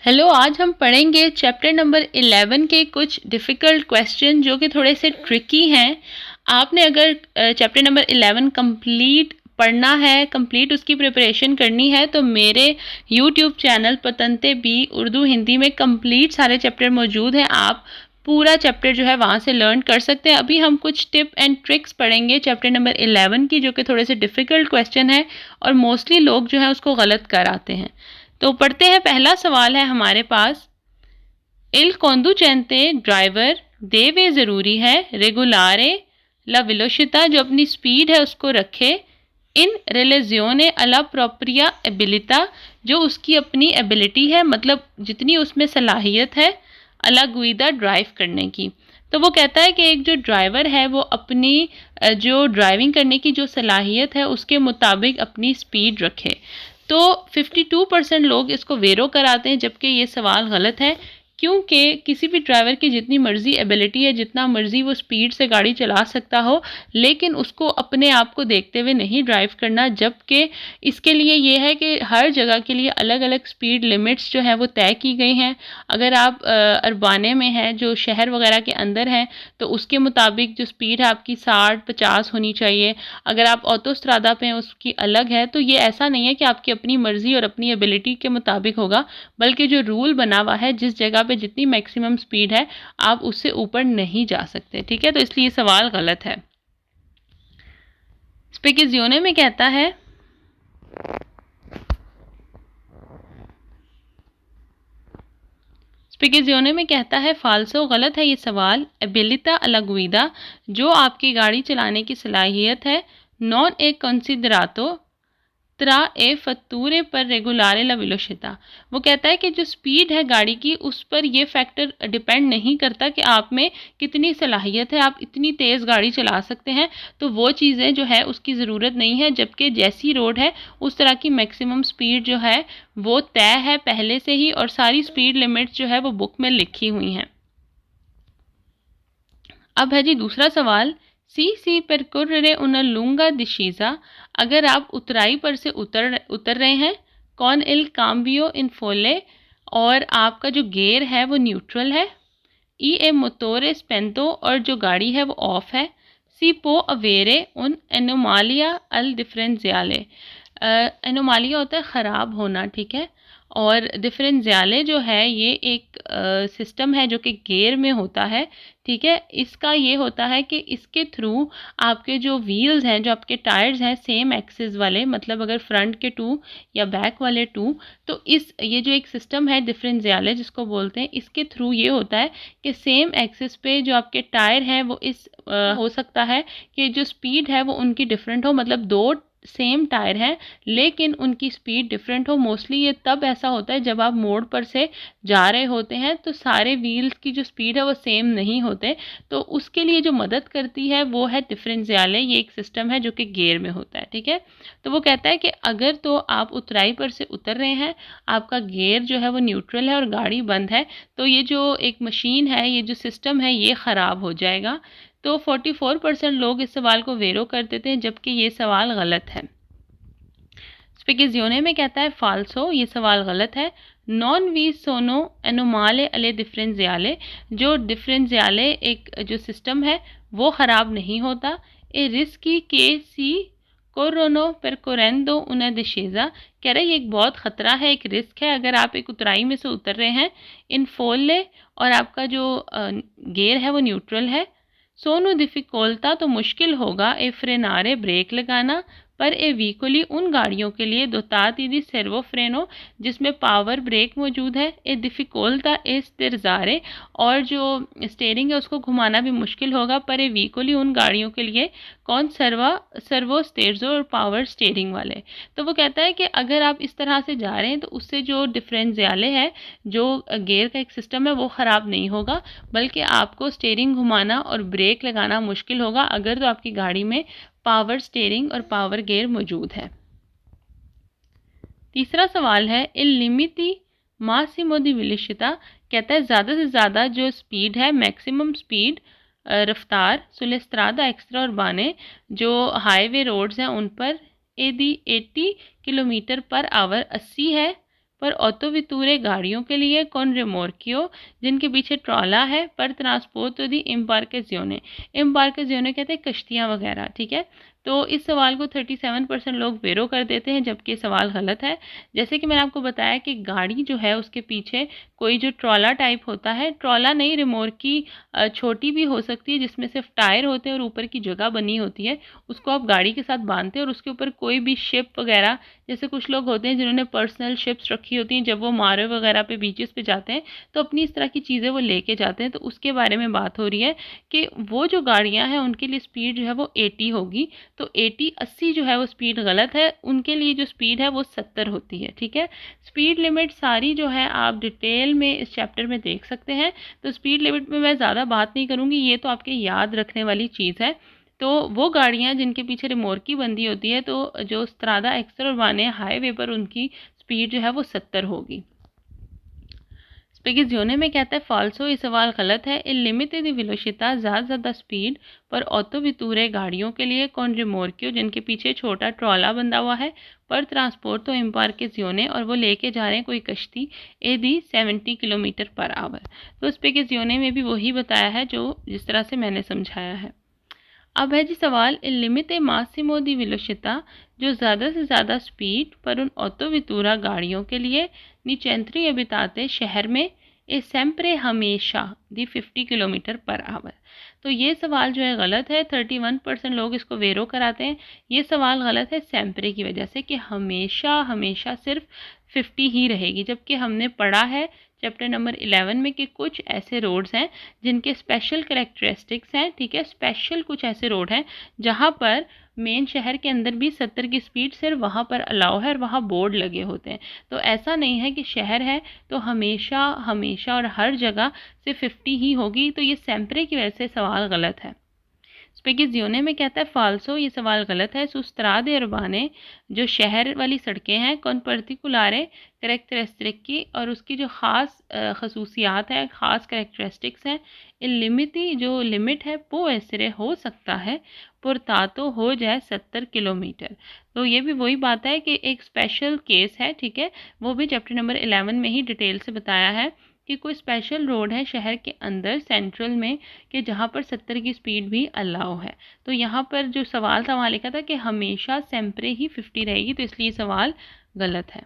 Hello, आज हम पढ़ेंगे चैप्टर नंबर 11 के कुछ डिफ़िकल्ट क्वेश्चन जो कि थोड़े से ट्रिकी हैं। आपने अगर चैप्टर नंबर 11 कंप्लीट पढ़ना है, कंप्लीट उसकी प्रिपरेशन करनी है, तो मेरे यूट्यूब चैनल पतंते बी उर्दू हिंदी में कंप्लीट सारे चैप्टर मौजूद हैं। आप पूरा चैप्टर जो है वहाँ से लर्न कर सकते हैं। अभी हम कुछ टिप एंड ट्रिक्स पढ़ेंगे चैप्टर नंबर 11 की, जो कि थोड़े से डिफ़िकल्ट क्वेश्चन है और मोस्टली लोग जो है उसको गलत कराते हैं। तो पढ़ते हैं। पहला सवाल है हमारे पास, इल conducente ड्राइवर देवे ज़रूरी है रेगुलारे ला वेलोसिटा, जो अपनी स्पीड है उसको रखे, इन रिलेजियोने अला प्रोप्रिया एबिलिटा, जो उसकी अपनी एबिलिटी है, मतलब जितनी उसमें सलाहियत है, अला गुइदा ड्राइव करने की। तो वो कहता है कि एक जो ड्राइवर है वो अपनी जो ड्राइविंग करने की जो सलाहियत है उसके मुताबिक अपनी स्पीड रखे। तो 52% लोग इसको वेरो कराते हैं, जबकि ये सवाल गलत है, क्योंकि किसी भी ड्राइवर की जितनी मर्जी एबिलिटी है, जितना मर्जी वो स्पीड से गाड़ी चला सकता हो, लेकिन उसको अपने आप को देखते हुए नहीं ड्राइव करना। जबकि इसके लिए ये है कि हर जगह के लिए अलग अलग स्पीड लिमिट्स जो है वो तय की गई हैं। अगर आप अरबाने में हैं, जो शहर वगैरह के अंदर हैं, तो उसके मुताबिक जो स्पीड है आपकी 60-50 होनी चाहिए। अगर आप ऑटोस्ट्रादा पे हैं उसकी अलग है। तो ये ऐसा नहीं है कि आपकी अपनी मर्जी और अपनी एबिलिटी के मुताबिक होगा, बल्कि जो रूल बना हुआ है, जिस जगह पे जितनी मैक्सिमम स्पीड है आप उससे ऊपर नहीं जा सकते। ठीक है, तो इसलिए सवाल गलत है। स्पेकिजियोने में कहता है, स्पेकिजियोने में कहता है फाल्सो, गलत है ये सवाल। एबिलिटा अला गुइदा, जो आपकी गाड़ी चलाने की सलाहियत है, नॉन ए कंसिडरातो त्रा ए फतूरे पर रेगुलारे ला वेलोसिटा। वो कहता है कि जो स्पीड है गाड़ी की, उस पर ये फैक्टर डिपेंड नहीं करता कि आप में कितनी सलाहियत है, आप इतनी तेज़ गाड़ी चला सकते हैं, तो वो चीज़ें जो है उसकी ज़रूरत नहीं है। जबकि जैसी रोड है उस तरह की मैक्सिमम स्पीड जो है वो तय है पहले से ही, और सारी स्पीड लिमिट्स जो है वो बुक में लिखी हुई हैं। अब है जी दूसरा सवाल, सी परकुर्रे उन लूंगा दिशीजा, अगर आप उतराई पर से उतर रहे हैं, कौन इल काम्बियो इन फोले, और आपका जो गेयर है वो न्यूट्रल है, ई ए मोटोरे स्पेंतो, और जो गाड़ी है वो ऑफ है, सी पो अवेरे उन एनोमालिया अल डिफरेंशियाले। एनोमालिया होता है ख़राब होना, ठीक है, और डिफरेंशियाले जो है ये एक सिस्टम है जो कि गियर में होता है। ठीक है, इसका ये होता है कि इसके थ्रू आपके जो व्हील्स हैं, जो आपके टायर्स हैं, सेम एक्सिस वाले, मतलब अगर फ्रंट के 2 या बैक वाले 2, तो ये जो एक सिस्टम है डिफरेंशियाले जिसको बोलते हैं, इसके थ्रू ये होता है कि सेम एक्सिस पे जो आपके टायर हैं वो हो सकता है कि जो स्पीड है वो उनकी डिफरेंट हो, मतलब 2 सेम टायर हैं लेकिन उनकी स्पीड डिफरेंट हो। मोस्टली ये तब ऐसा होता है जब आप मोड़ पर से जा रहे होते हैं, तो सारे व्हील्स की जो स्पीड है वो सेम नहीं होते, तो उसके लिए जो मदद करती है वो है डिफरेंशियाले। ये एक सिस्टम है जो कि गियर में होता है। ठीक है, तो वो कहता है कि अगर तो आप उतराई पर से उतर रहे हैं, आपका गियर जो है वो न्यूट्रल है और गाड़ी बंद है, तो ये जो एक मशीन है, ये जो सिस्टम है, ये ख़राब हो जाएगा। तो 44% लोग इस सवाल को वेरो कर देते हैं, जबकि ये सवाल गलत है। स्पेकिजियोने में कहता है फाल्सो, ये सवाल गलत है। नॉन वी सोनो एनोमाले अले डिफरेंशियाले, जो डिफरेंशियाले एक जो सिस्टम है वो ख़राब नहीं होता। ए रिस्की के सी कोरोनो परकोरेंदो उना डिशेजा, कह रहे ये एक बहुत ख़तरा है, एक रिस्क है अगर आप एक उतराई में से उतर रहे हैं। इन फोले, और आपका जो गेयर है वो न्यूट्रल है। सोनू डिफिकल्टा, तो मुश्किल होगा ए फ्रेनारे ब्रेक लगाना, पर ए व्हीकली उन गाड़ियों के लिए दोताती दी सर्वो फ्रेनो, जिसमें पावर ब्रेक मौजूद है। ए डिफिकल्टा ए स्टिरजारे, और जो स्टेयरिंग है उसको घुमाना भी मुश्किल होगा, पर ए व्हीकली उन गाड़ियों के लिए कौन सर्वो स्टेयर्सो और पावर स्टेयरिंग वाले। तो वो कहता है कि अगर आप इस तरह से जा रहे हैं तो उससे जो डिफरेंशियाले है, जो गियर का एक सिस्टम है, वो ख़राब नहीं होगा, बल्कि आपको स्टेयरिंग घुमाना और ब्रेक लगाना मुश्किल होगा अगर तो आपकी गाड़ी में पावर स्टीयरिंग और पावर गियर मौजूद है। तीसरा सवाल है, इल लिमिटी मासिमो दी वेलोसिटा, कहता है ज़्यादा से ज़्यादा जो स्पीड है, मैक्सिमम स्पीड रफ्तार सुले स्ट्रादा एक्स्ट्रा उर्बाने, जो हाईवे रोड्स हैं उन पर, एदी 80 किलोमीटर पर आवर 80 है, पर ऑटोवितूरे गाड़ियों के लिए, con remorchio जिनके पीछे ट्रॉला है, पर ट्रांसपोर्ट दी इम्बार्केजियोने, इम्बार्केजियोने कहते हैं कश्तियाँ वगैरह, ठीक है। तो इस सवाल को 37% लोग वेरो कर देते हैं, जबकि ये सवाल गलत है। जैसे कि मैंने आपको बताया कि गाड़ी जो है उसके पीछे कोई जो ट्रॉला टाइप होता है, ट्रॉला नहीं रिमोर्की छोटी भी हो सकती है जिसमें सिर्फ टायर होते हैं और ऊपर की जगह बनी होती है, उसको आप गाड़ी के साथ बांधते हैं और उसके ऊपर कोई भी शिप वगैरह, जैसे कुछ लोग होते हैं जिन्होंने पर्सनल शिप्स रखी होती हैं, जब वो मारे वगैरह पे बीचेस पे जाते हैं तो अपनी इस तरह की चीज़ें वो लेके जाते हैं। तो उसके बारे में बात हो रही है कि वो जो गाड़ियाँ हैं उनके लिए स्पीड जो है वो 80 होगी। तो 80 जो है वो स्पीड गलत है, उनके लिए जो स्पीड है वो 70 होती है, ठीक है। स्पीड लिमिट सारी जो है आप डिटेल में इस चैप्टर में देख सकते हैं। तो स्पीड लिमिट में मैं ज़्यादा बात नहीं करूँगी, ये तो आपके याद रखने वाली चीज़ है। तो वो गाड़ियाँ जिनके पीछे रिमोर्की बंदी होती है, तो जो स्ट्रादा एक्स्ट्राउर्बाने हाईवे पर उनकी स्पीड जो है वो 70 होगी। स्पेगिजियोने में कहता है फाल्सो, ये सवाल गलत है। इन लिमिटेड वेलोसिटी ज़्यादा स्पीड पर ऑटोवितूरे गाड़ियों के लिए, con remorchio जिनके पीछे छोटा ट्रॉला बंधा हुआ है, पर ट्रांसपोर्ट तो इम्बार्केजियोने और वो लेके जा रहे हैं कोई कश्ती, एदी 70 किलोमीटर पर आवर। तो स्पेगिजियोने में भी वही बताया है जो जिस तरह से मैंने समझाया है। अब है जी सवाल, il limite massimo di velocità जो ज़्यादा से ज़्यादा स्पीड पर उन ऑटोवितूरा गाड़ियों के लिए, नीचेंट्री अबिताते शहर में, ए सेम्प्रे हमेशा दी 50 किलोमीटर पर आवर। तो ये सवाल जो है गलत है, 31% लोग इसको वेरो कराते हैं। ये सवाल गलत है सेम्प्रे की वजह से कि हमेशा हमेशा सिर्फ 50 ही रहेगी, जबकि हमने पढ़ा है चैप्टर नंबर 11 में कि कुछ ऐसे रोड्स हैं जिनके स्पेशल करेक्टरिस्टिक्स हैं, ठीक है। स्पेशल कुछ ऐसे रोड हैं जहाँ पर मेन शहर के अंदर भी 70 की स्पीड सिर्फ वहाँ पर अलाउ है और वहाँ बोर्ड लगे होते हैं। तो ऐसा नहीं है कि शहर है तो हमेशा हमेशा और हर जगह सिर्फ 50 ही होगी। तो ये सेम्प्रे की वजह से सवाल गलत है। स्पेगिजियोने में कहता है फाल्सो, ये सवाल गलत है। सुस्त्रादे उर्बाने जो शहर वाली सड़कें हैं, कौन पर्टिकुलारे करेक्टरिस्टिक की और उसकी जो ख़ास खसूसियात है, ख़ास करेक्टरिस्टिक्स हैं, लिमिटी जो लिमिट है वो ऐसे हो सकता है पुरतातो हो जाए 70 किलोमीटर। तो ये भी वही बात है कि एक स्पेशल केस है, ठीक है, वो भी चैप्टर नंबर 11 में ही डिटेल से बताया है कि कोई स्पेशल रोड है शहर के अंदर सेंट्रल में कि जहाँ पर 70 की स्पीड भी अलाउ है। तो यहाँ पर जो सवाल था वहाँ लिखा था कि हमेशा सेम्प्रे ही 50 रहेगी, तो इसलिए सवाल गलत है।